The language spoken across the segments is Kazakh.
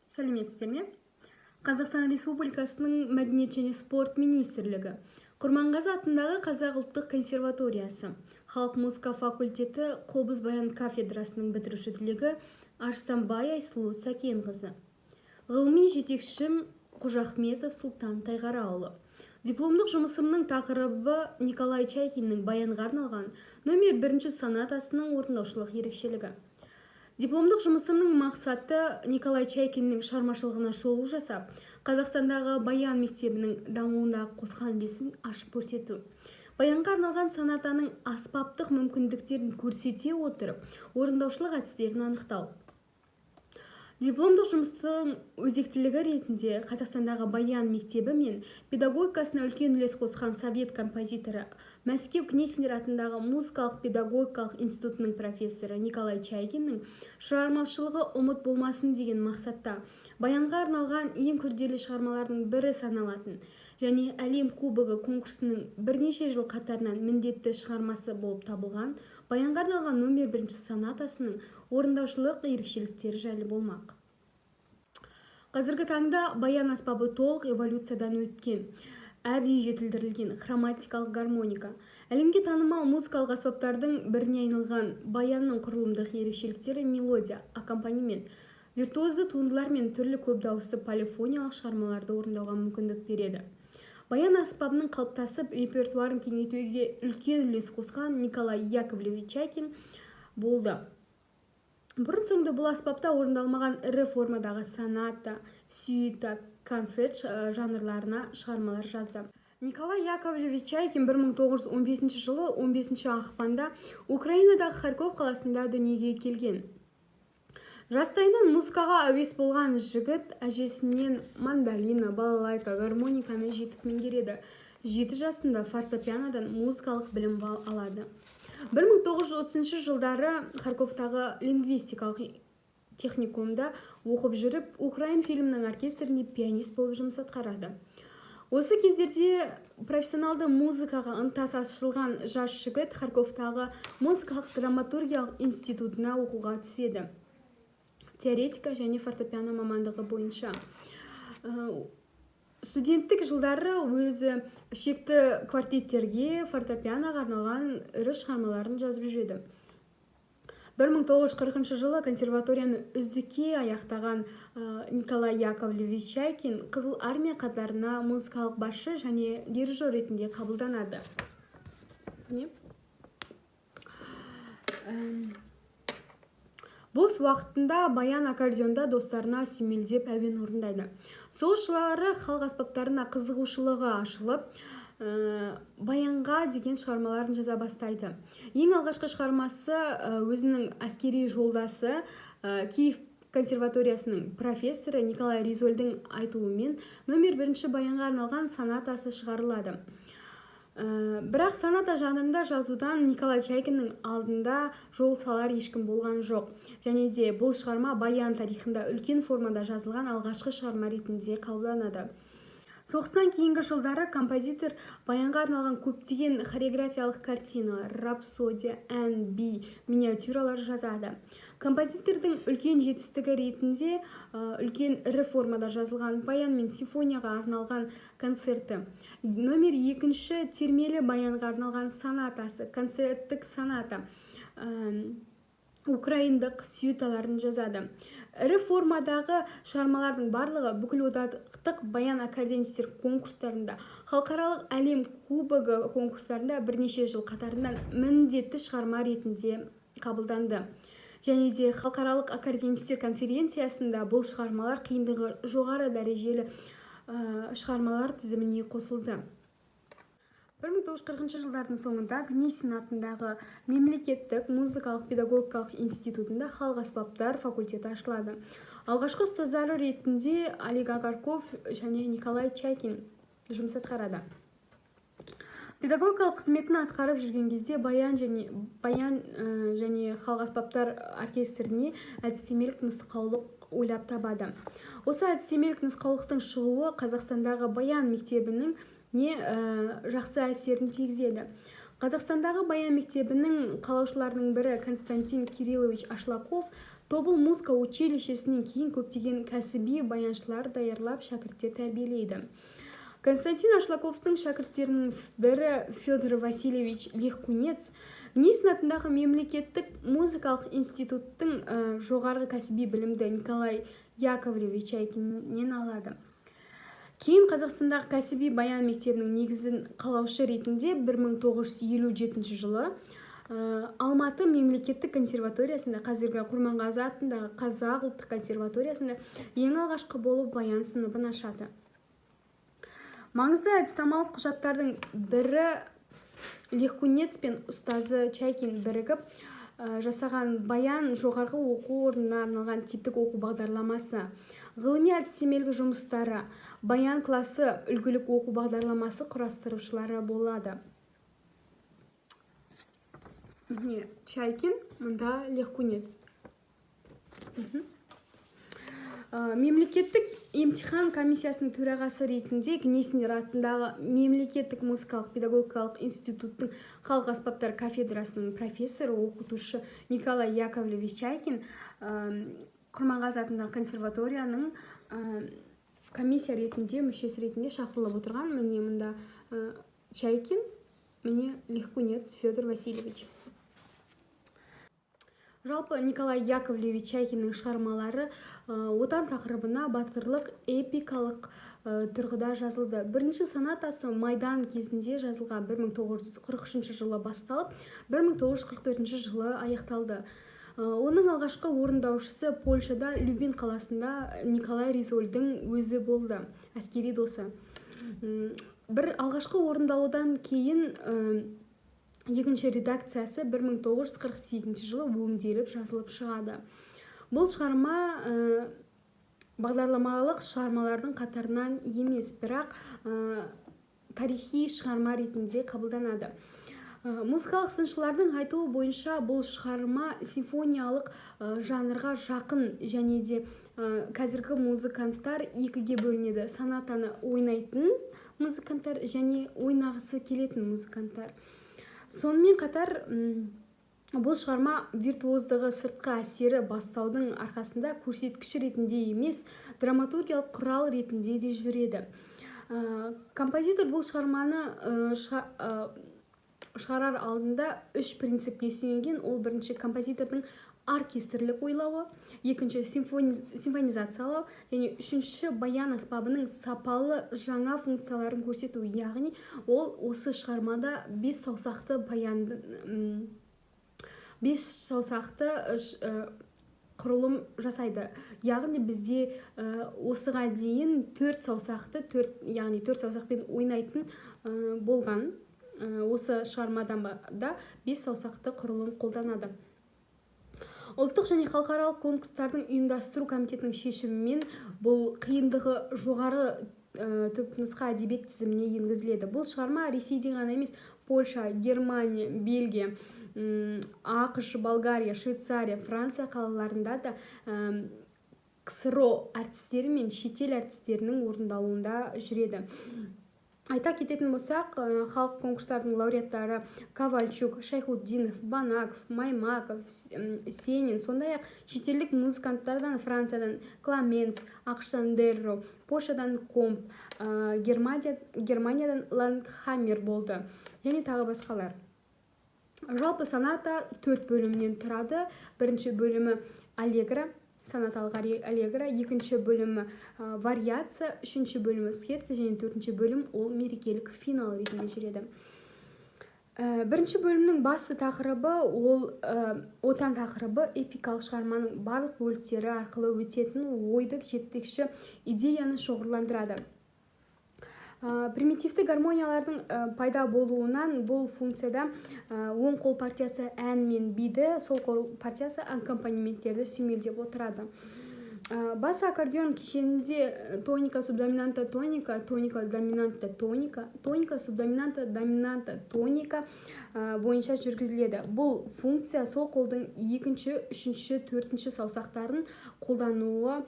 Сәлеметсіздер ме? Қазақстан Республикасының Мәдениет және спорт министрлігі, Құрманғазы атындағы Қазақ ұлттық консерваториясы, Халық музыка факультеті Қобыз баян кафедрасының бітіруші түлегі Арыстанбай Айсұлу Сәкенқызы. Ғылыми жетекшім Қожахметов Сұлтан Тайғараұлы. Дипломдық жұмысымның тақырыбы Николай Чайкиннің баянға арналған номер 1 сонатасының орындаушылық ерекшелігі. Дипломдық жұмысымның мақсаты Николай Чайкиннің шығармашылығына шолу жасап, Қазақстандағы баян мектебінің дамуындағы қосқан үлесін ашып көрсету. Баянға арналған сонатаның аспаптық мүмкіндіктерін көрсете отырып, орындаушылық әдістерін анықтау. Дипломдық жұмыстың өзектілігі ретінде Қазақстандағы баян мектебі мен педагогикасына үлкен үлес қосқан совет композиторы, Мәскеу Кнесинер атындағы музыкалық педагогикалық институтының профессоры Николай Чайкиннің шығармашылығы ұмыт болмасын деген мақсатта баянға арналған ең күрделі шығармалардың бірі саналатын және әлем кубогы конкурсының бірнеше жыл қатарынан міндетті шығармасы болып табылған баянға арналған номер 1 сонатасының орындаушылық ерекшеліктері жайлы болмақ. Қазіргі таңда баян аспабы толық эволюциядан өткен, әбден жетілдірілген хроматикалық гармоника. Әлемге танымал музыкалық аспаптардың біріне айналған баянның құрылымдық ерекшеліктері мелодия, аккомпанемент, виртуозды туындылар мен түрлі көп дауысты полифониялық шығармаларды орындауға мүмкіндік береді. Баян аспабының қалыптасып, репертуарын кеңейтуге үлкен үлес қосқан Николай Яковлевич Чайкин болды. Бұрын соңды бұл аспапта орындалмаған ірі формадағы соната, сюита, концерт жанрларына шығармалар жазды. Николай Яковлевич Чайкин 1915 жылы 15 ақпанда Украинадағы Харьков қаласында дүниеге келген. Жастайынан музыкаға әуес болған жігіт әжесінен мандолина, балалайка, гармониканы жетік меңгереді. 7 жасында фортепианодан музыкалық білім алады. 1930 жылдары Харьковтағы лингвистикалық техникумда оқып жүріп, Украин фильмінің оркестріне пианист болып жұмыс атқарады. Осы кездерде профессионалды музыкаға ынтасы ашылған жас жігіт Харьковтағы музыкалық драматургиялық институтына оқуға түседі. Теоретика және фортепиано мамандығы бойынша. Студенттік жылдары өзі шекті квартеттерге, фортепианоға арналған ірі шығармаларын жазып жүреді. 1940 жылы консерваторияны үздікке аяқтаған Николай Яковлевич Чайкин Қызыл армия қатарына музыкалық басшы және дирижер ретінде қабылданады. Бос уақытында баян аккордеонда достарына сүйемелдеп әуен орындайды. Сол жылдары халық аспаптарына қызығушылығы ашылып, баянға деген шығармаларын жаза бастайды. Ең алғашқы шығармасы өзінің әскери жолдасы Киев консерваториясының профессоры Николай Ризольдің айтуымен номер 1 баянға арналған сонатасы шығарылады. Бірақ соната жанрында жазудан Николай Чайкиннің алдында жол салар ешкім болған жоқ. Және де бұл шығарма баян тарихында үлкен формада жазылған алғашқы шығарма ретінде қабылданады. Соғыстан кейінгі жылдары композитор баянға арналған көптеген хореографиялық картиналар, рапсодия, ән, би, миниатюралар жазады. Композитордың үлкен жетістігі ретінде үлкен ірі формада жазылған баян мен симфонияға арналған концерті. Номер 2 термелі баянға арналған сонатасы, концерттік соната, украиндық сюиталарын жазады. Ірі формадағы шығармалардың барлығы бүкіл одақтық баян аккордеонистер конкурстарында, халықаралық әлем кубогы конкурстарында бірнеше жыл қатарынан міндетті шығарма ретінде қабылданды. Және де халықаралық аккордеонистер конференциясында бұл шығармалар қиындығы жоғары дәрежелі шығармалар тізіміне қосылды. 1940 жылдардың соңында Кнесин атындағы мемлекеттік музыкалық педагогикалық институтында халық аспаптар факультеті ашылады. Алғашқы ұстаздары ретінде Олег Агарков және Николай Чайкин жұмыс атқарады. Педагогикалық қызметін атқарып жүрген кезде баян және халық аспаптар оркестріне әдістемелік нұсқаулық ойлап табады. Осы әдістемелік нұсқаулықтың шығуы Қазақстандағы баян мектебінің жақсы әсерін тигізеді. Қазақстандағы баян мектебінің қалаушыларының бірі Константин Кириллович Ашлаков Тобыл музыка училищесінен кейін көптеген кәсіби баяншылар даярлап шәкірттер тәрбиелейді. Константин Ашлаковтың шәкірттерінің бірі Федор Васильевич Легкунец Гнесин атындағы мемлекеттік музыкалық институттың жоғарғы кәсіби білімді Николай Яковлевич Чайкиннен алады. Кейін Қазақстандағы кәсіби баян мектебінің негізін қалаушы ретінде 1957 жылы Алматы мемлекеттік консерваториясында, қазіргі Құрманғазы атындағы Қазақ ұлттық консерваториясында ең алғашқы болып баян сыныбын ашады. Маңызды әдіснамалық құжаттардың бірі Легкунец пен ұстазы Чайкин бірігіп жасаған баян жоғарғы оқу орнына арналған типтік оқу бағдарламасы, ғылыми әдістемелік жұмыстары, баян класы үлгілік оқу бағдарламасы құрастырушылары болады. Чайкин, мұнда Легкунец. Мемлекеттік емтихан комиссиясының төрағасы ретінде Гнесинер атындағы мемлекеттік музыкалық педагогикалық институттың халық аспаптары кафедрасының профессоры, оқытушы Николай Яковлевич Чайкин Құрманғазы атындағы консерваторияның комиссия ретінде, мүшесі ретінде шақырылып отырған. Міне мұнда Чайкин, міне Легкунец Федор Васильевич. Жалпы Николай Яковлевич Чайкиннің шығармалары отан тақырыбына батырлық эпикалық тұрғыда жазылды. Бірінші сонатасы Майдан кезінде жазылған 1943 жылы басталып, 1944 жылы аяқталды. Оның алғашқы орындаушысы Польшада Любин қаласында Николай Ризольдің өзі болды, әскери досы. Бір алғашқы орындалудан кейін екінші редакциясы 1948 жылы өңделіп жазылып шығады. Бұл шығарма бағдарламалық шығармалардың қатарынан емес, бірақ тарихи шығарма ретінде қабылданады. Музыкалық сыншылардың айтуы бойынша бұл шығарма симфониялық жанрға жақын, және де қазіргі музыканттар екіге бөлінеді: сонатаны ойнайтын музыканттар және ойнағысы келетін музыканттар. Сонымен қатар бұл шығарма виртуоздығы сыртқы әсері бастаудың арқасында көрсеткіш ретінде емес, драматургиялық құрал ретінде де жүреді. Композитор бұл шығарманы шығарар алдында үш принципке сүйенген. Ол бірінші композитордың оркестрлік ойлауы, екінші симфонизациялау, және үшінші баян аспабының сапалы жаңа функцияларын көрсету. Яғни ол осы шығармада бес саусақты құрылым жасайды. Яғни бізде осыға дейін төрт саусақпен ойнайтын болған. Осы шығармадан да бес саусақты құрылым қолданады. Ұлттық және халықаралық конкурстардың ұйымдастыру комитетінің шешімімен бұл қиындығы жоғары түпнұсқа әдебиет тізіміне енгізіледі. Бұл шығарма Ресейде ғана емес, Польша, Германия, Бельгия, ақш, Болгария, Швейцария, Франция қалаларында да КСРО әртістері мен шетел әртістерінің орындалуында жүреді. Айта кететін болсақ, халық конкурстардың лауреаттары Ковальчук, Шайхутдинов, Банаков, Маймаков, Сенин, сондай-ақ шетелдік музыканттардан Франциядан Кламенц, ақштан Дерро, Польшадан Комп, Германиядан Лангхаммер болды, және тағы басқалар. Жалпы соната 4 бөлімнен тұрады. Бірінші бөлімі аллегро, сонаталық аллегро, екінші бөлімі вариация, үшінші бөлімі скерцо, және төртінші бөлім ол мерекелік финал ретінде жүреді. Бірінші бөлімнің басты тақырыбы ол отан тақырыбы, эпикалық шығарманың барлық бөліктері арқылы өтетін ойдық жетекші идеяны шоғырландырады. Примитивті гармониялардың пайда болуынан бұл функцияда оң қол партиясы ән мен биді, сол қол партиясы аккомпанементтерді сүймелдеп отырады. Бас аккордеон кешенінде тоника, субдоминанта, тоника, тоника, доминанта, тоника, тоника, субдоминанта, доминанта, тоника бойынша жүргізіледі. Бұл функция сол қолдың екінші, үшінші, төртінші саусақтарын қолдануы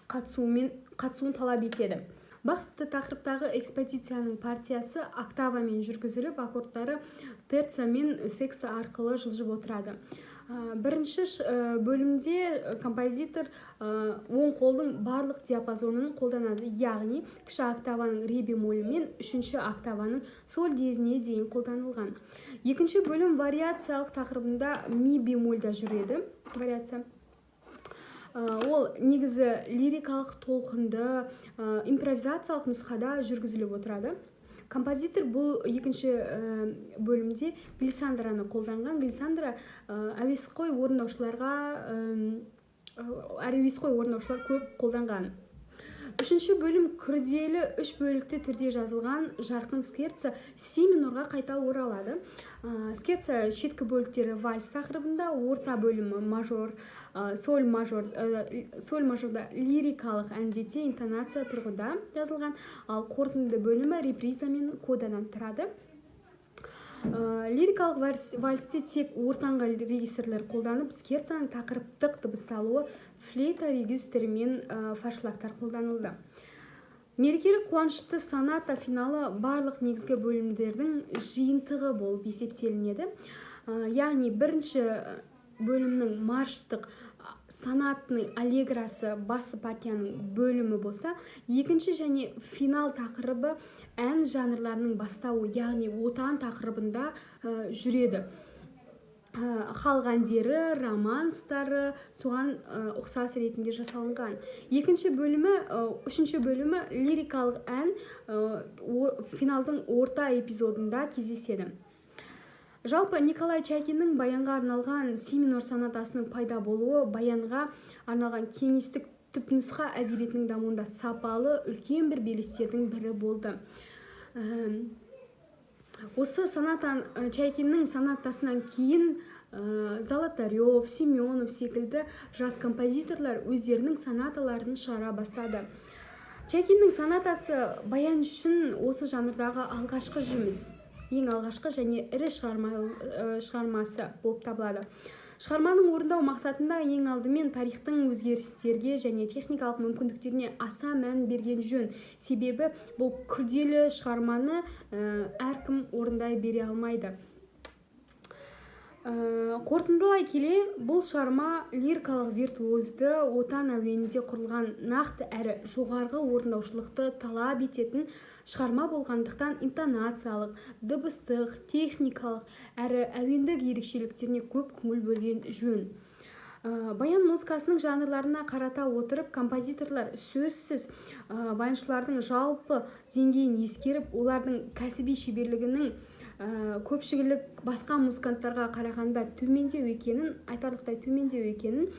қатысуын талап етеді. Басты тақырыптағы экспозицияның партиясы октавамен жүргізіліп, аккордтары терца мен секста арқылы жылжып отырады. Бірінші бөлімде композитор оң қолдың барлық диапазонын қолданады, яғни кіші октаваның ре бемолі мен үшінші октаваның соль диезіне дейін қолданылған. Екінші бөлім вариациялық тақырыбында ми бемольда жүреді. Вариация ол негізі лирикалық толқынды импровизациялық нұсқада жүргізіліп отырады. Композитор бұл екінші бөлімде глиссандраны қолданған. Глиссандра әуесқой орындаушылар көп қолданған. Үшінші бөлім күрделі үш бөлікті түрде жазылған жарқын скерца си минорға қайта оралады. Скерца шеткі бөліктері вальс тақырыбында, орта бөлімі мажор, соль мажорда лирикалық әндете интонация тұрғыда жазылған, ал қорытынды бөлімі реприза мен кодадан тұрады. Лирикалық вальсте тек ортаңғы регистрлер қолданып, скерцаның тақырыптық дыбысталуы флейта регистрі мен фаршлактар қолданылды. Мерекелік қуанышты соната финалы барлық негізгі бөлімдердің жиынтығы болып есептелінеді. Яғни бірінші бөлімнің марштық сонатный аллеграсы басы партияның бөлімі болса, екінші және финал тақырыбы ән жанрларының бастауы, яғни отан тақырыбында жүреді. Халық әндері, романстары соған ұқсас ретінде жасалынған. Үшінші бөлімі лирикалық ән финалдың орта эпизодында кездеседі. Жалпы Николай Чайкиннің баянға арналған си минор сонатасының пайда болуы баянға арналған кеңестік түпнұсқа әдебиетінің дамуында сапалы үлкен бір белестердің бірі болды. Осы Чайкиннің сонатасынан кейін Золотарев, Семенов секілді жас композиторлар өздерінің сонаталарын шығара бастады. Чайкинның сонатасы баян үшін осы жанрдағы алғашқы жұмыс, ең алғашқы және ірі шығармасы болып табылады. Шығарманың орындау мақсатында ең алдымен тарихтың өзгерістерге және техникалық мүмкіндіктеріне аса мән берген жөн. Себебі бұл күрделі шығарманы әркім орындай бере алмайды. Қорытындылай келе, бұл шығарма лирикалық виртуозды отан әуенінде құрылған нақты әрі жоғарғы орындаушылықты талап ететін шығарма болғандықтан интонациялық, дыбыстық, техникалық әрі әуендік ерекшеліктеріне көп көңіл бөлген жөн. Баян музыкасының жанрларына қарата отырып, композиторлар сөзсіз баяншылардың жалпы деңгейін ескеріп, олардың кәсіби шеберлігінің көпшілік басқа музыканттарға қарағанда айтарлықтай төмендеу екенін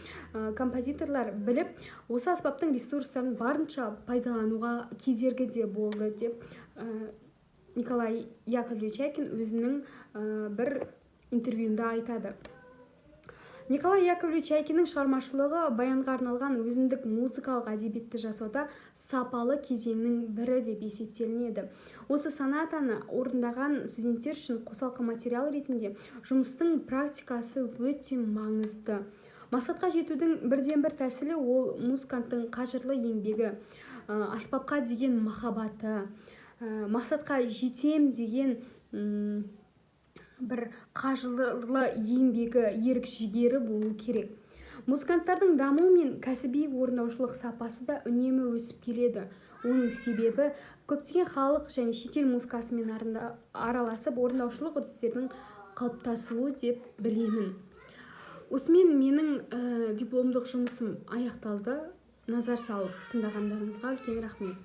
композиторлар біліп, осы аспаптың ресурстарын барынша пайдалануға кедергі де болды деп Николай Яковлевич Чайкин өзінің бір интервьюінде айтады. Николай Яковлевич Чайкиннің шығармашылығы баянға арналған өзіндік музыкалық әдебиетті жасауда сапалы кезеңнің бірі деп есептелінеді. Осы сонатаны орындаған студенттер үшін қосалқы материал ретінде жұмыстың практикасы өте маңызды. Мақсатқа жетудің бірден бір тәсілі ол музыканттың қажырлы еңбегі, аспапқа деген махаббаты, мақсатқа жетем деген бір қажырлы еңбегі, ерік жігері болу керек. Музыканттардың дамуы мен кәсіби орындаушылық сапасы да үнемі өсіп келеді. Оның себебі көптеген халық және шетел музыкасымен араласып орындаушылық үрдістердің қалыптасуы деп білемін. Осымен менің дипломдық жұмысым аяқталды. Назар салып тыңдағандарыңызға үлкен рахмет.